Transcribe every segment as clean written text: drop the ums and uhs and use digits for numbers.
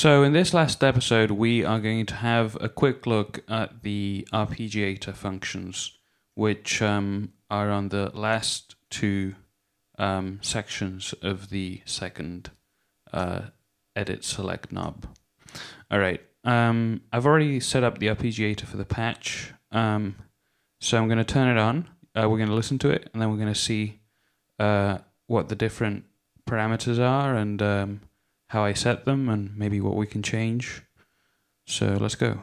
So in this last episode, we are going to have a quick look at the Arpeggiator functions, which are on the last two sections of the second edit select knob. All right, I've already set up the Arpeggiator for the patch, so I'm going to turn it on. We're going to listen to it, and then we're going to see what the different parameters are and how I set them, and maybe what we can change. So let's go.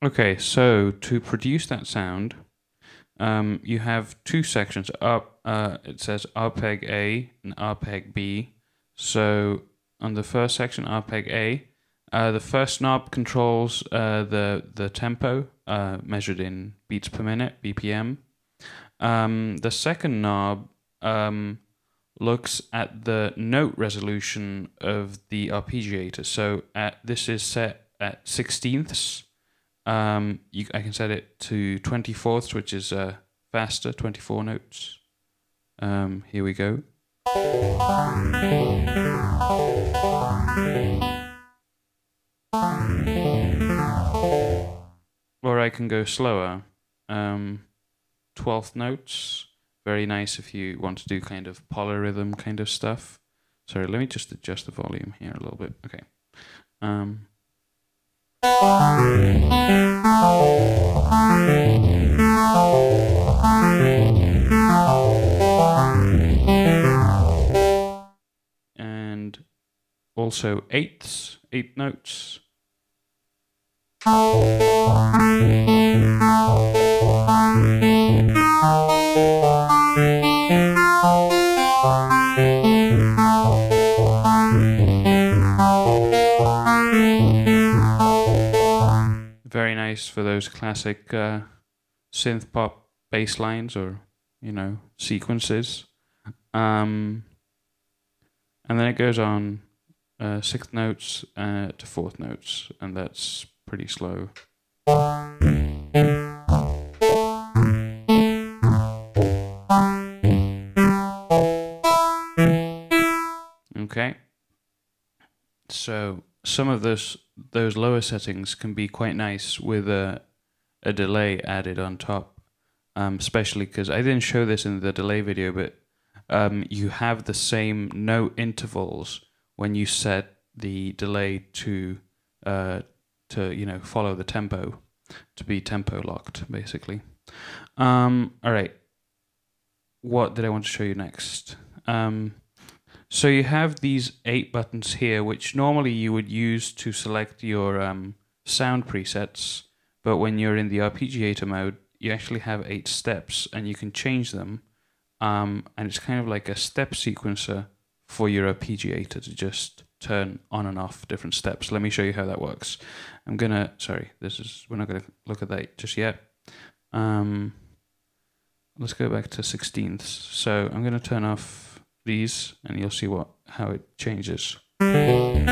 Okay, so to produce that sound, you have two sections. It says Arpeg A and Arpeg B. So on the first section, Arpeg A, the first knob controls the tempo measured in beats per minute, BPM. The second knob looks at the note resolution of the arpeggiator. So this is set at 16ths. I can set it to 24ths, which is faster, 24 notes. Here we go. Or I can go slower. 12th notes. Very nice if you want to do kind of polyrhythm kind of stuff. Sorry, let me just adjust the volume here a little bit. Okay. And also eighths, 8 notes. Very nice for those classic synth pop bass lines or, sequences. And then it goes on 6th notes to 4th notes, and that's pretty slow. Okay. So some of those lower settings can be quite nice with a delay added on top, especially because I didn't show this in the delay video, but you have the same note intervals when you set the delay to follow the tempo, to be tempo locked, basically. All right. What did I want to show you next? So you have these 8 buttons here, which normally you would use to select your sound presets, but when you're in the arpeggiator mode, you actually have 8 steps, and you can change them, and it's kind of like a step sequencer for your arpeggiator to just turn on and off different steps. Let me show you how that works. We're not gonna look at that just yet. Let's go back to 16ths. So I'm gonna turn off these, and you'll see how it changes. I'm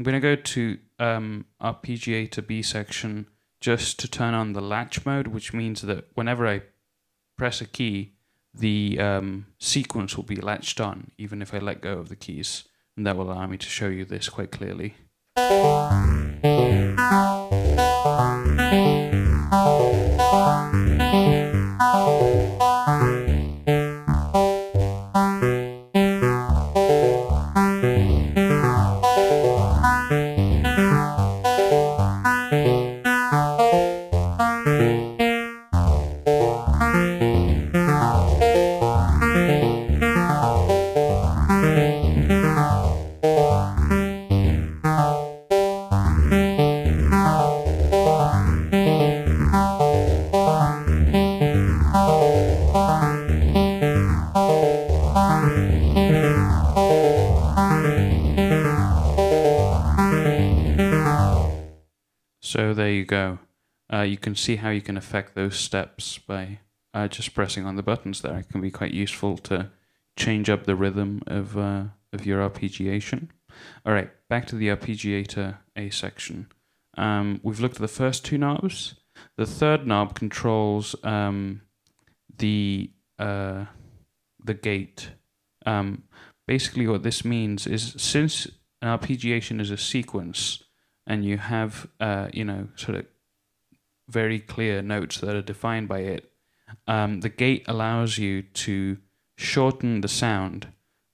going to go to Arpeggiator B section just to turn on the latch mode, which means that whenever I press a key, the sequence will be latched on, even if I let go of the keys. And that will allow me to show you this quite clearly. So there you go. You can see how you can affect those steps by just pressing on the buttons there. It can be quite useful to change up the rhythm of your arpeggiation. All right, back to the Arpeggiator A section. We've looked at the first two knobs. The third knob controls the gate. Basically, what this means is, since an arpeggiation is a sequence, and you have sort of very clear notes that are defined by it, the gate allows you to shorten the sound,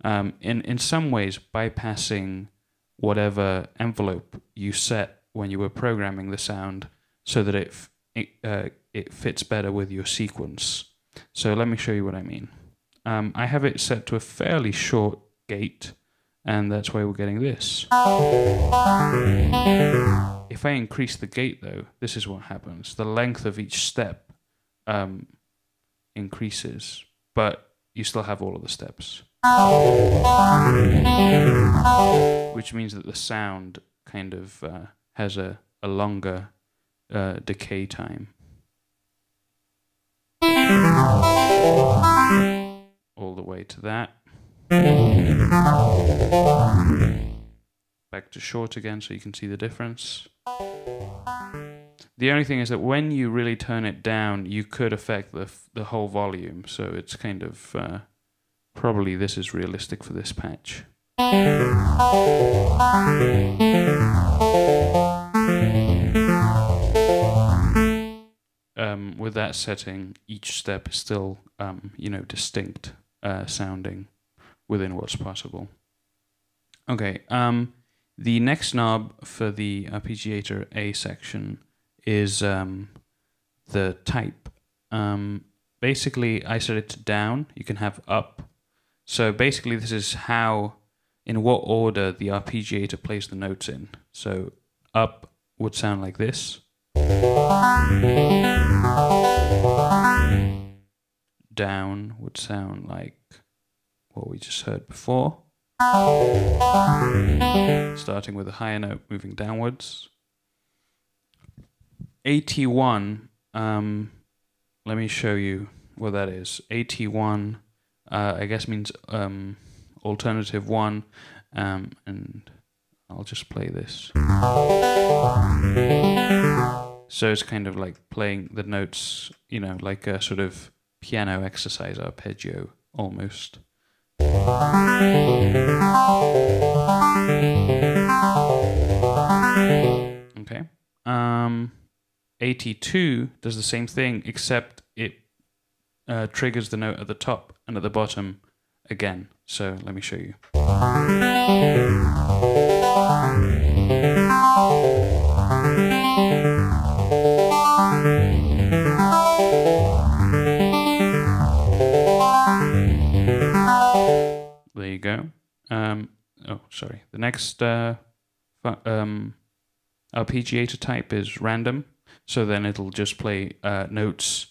in some ways bypassing whatever envelope you set when you were programming the sound, so that it fits better with your sequence. So let me show you what I mean. I have it set to a fairly short gate, and that's why we're getting this. If I increase the gate, though, this is what happens. The length of each step increases, but you still have all of the steps. Which means that the sound kind of has a longer decay time. All the way to that. Back to short again so you can see the difference. The only thing is that when you really turn it down, you could affect the whole volume, so it's kind of probably this is realistic for this patch. With that setting, each step is still distinct sounding within what's possible. Okay, the next knob for the Arpeggiator A section is the type. Basically, I set it to down. You can have up. So basically, this is in what order the arpeggiator plays the notes in. So up would sound like this. Down would sound like what we just heard before. Starting with a higher note, moving downwards. AT1, let me show you what that is. AT1, I guess means alternative 1, and I'll just play this. So it's kind of like playing the notes, like a sort of piano exercise arpeggio, almost. Okay. AT2 does the same thing, except it triggers the note at the top and at the bottom again. So let me show you. There you go. Sorry. The next arpeggiator type is random. So then it'll just play notes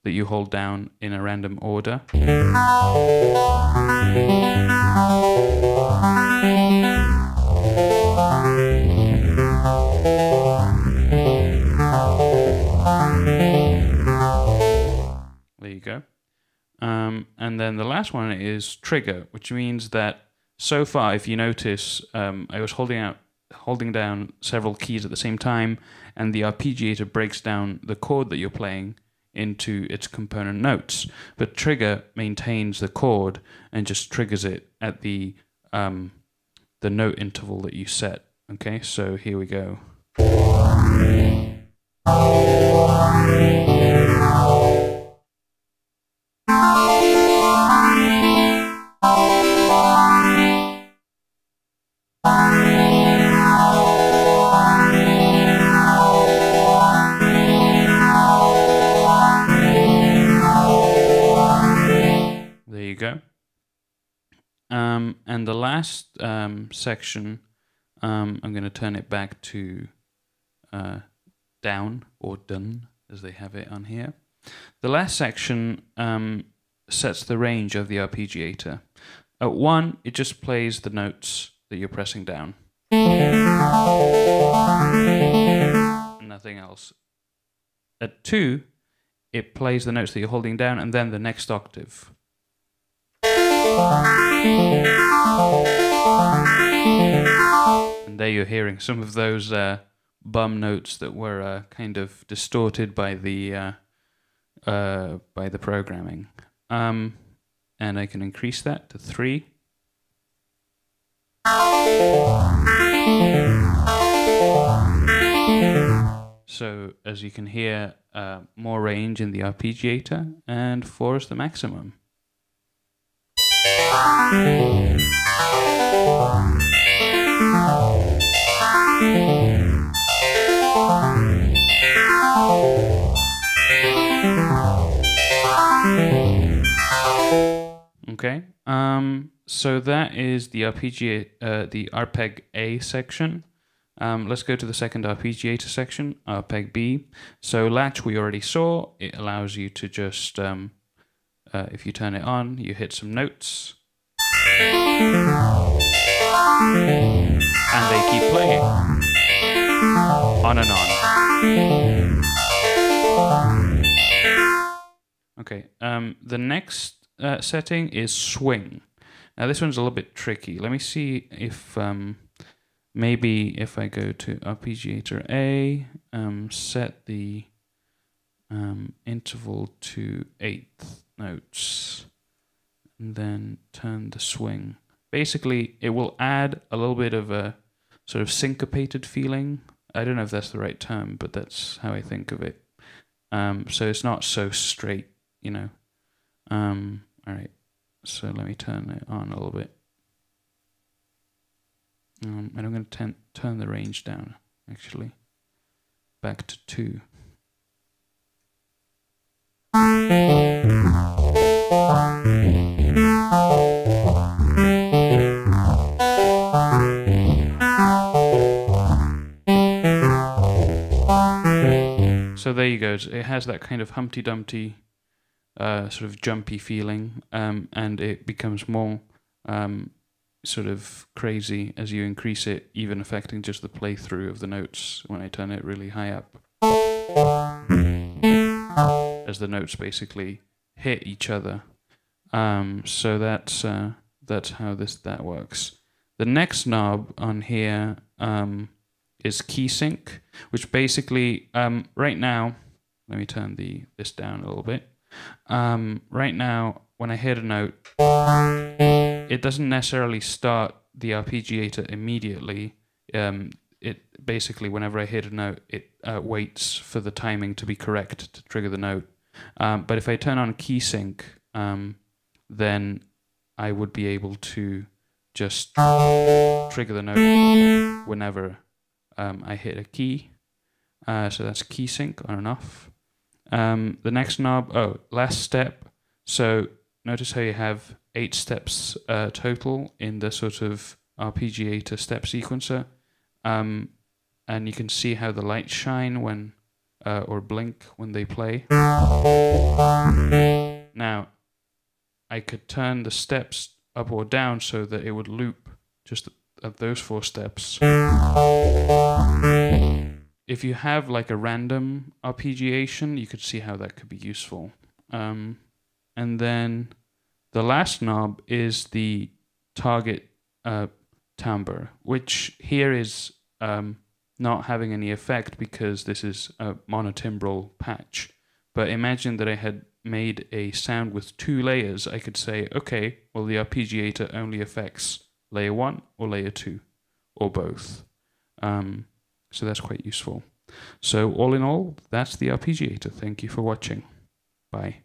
that you hold down in a random order. There you go. And then the last one is trigger, which means that so far, if you notice, I was holding down several keys at the same time, and the arpeggiator breaks down the chord that you're playing into its component notes. But trigger maintains the chord and just triggers it at the note interval that you set. Okay, so here we go. There you go. And the last section, I'm going to turn it back to down, or done, as they have it on here. The last section sets the range of the arpeggiator. At 1, it just plays the notes that you're pressing down. Nothing else. At 2, it plays the notes that you're holding down and then the next octave. And there you're hearing some of those bum notes that were kind of distorted by the programming. And I can increase that to 3. So as you can hear, more range in the arpeggiator, and 4 is the maximum. Okay, so that is the Arpeg A section. Let's go to the second arpeggiator section, Arpeg B. So latch we already saw. It allows you to just, if you turn it on, you hit some notes. And they keep playing. On and on. Okay, the next setting is swing. Now this one's a little bit tricky. Let me see if maybe if I go to Arpeggiator A, set the interval to 8th notes, and then turn the swing. Basically, it will add a little bit of a sort of syncopated feeling. I don't know if that's the right term, but that's how I think of it. So it's not so straight, you know. All right, so let me turn it on a little bit. And I'm going to turn the range down, actually, back to 2. So there you go. It has that kind of Humpty Dumpty, sort of jumpy feeling, and it becomes more sort of crazy as you increase it, even affecting just the playthrough of the notes when I turn it really high up. As the notes basically hit each other. So that's how that works. The next knob on here is key sync, which basically right now, let me turn this down a little bit. Right now, when I hit a note, it doesn't necessarily start the arpeggiator immediately. It basically, whenever I hit a note, it waits for the timing to be correct to trigger the note. But if I turn on key sync, then I would be able to just trigger the note whenever I hit a key. So that's key sync on and off. The next knob, last step. So notice how you have 8 steps total in the sort of arpeggiator step sequencer. And you can see how the lights shine when, or blink when they play. Now, I could turn the steps up or down so that it would loop just at those 4 steps. If you have like a random arpeggiation, you could see how that could be useful. And then the last knob is the target timbre, which here is not having any effect because this is a monotimbral patch. But imagine that I had made a sound with 2 layers. I could say, okay, well, the arpeggiator only affects layer 1 or layer 2, or both. So that's quite useful. So all in all, that's the arpeggiator. Thank you for watching. Bye.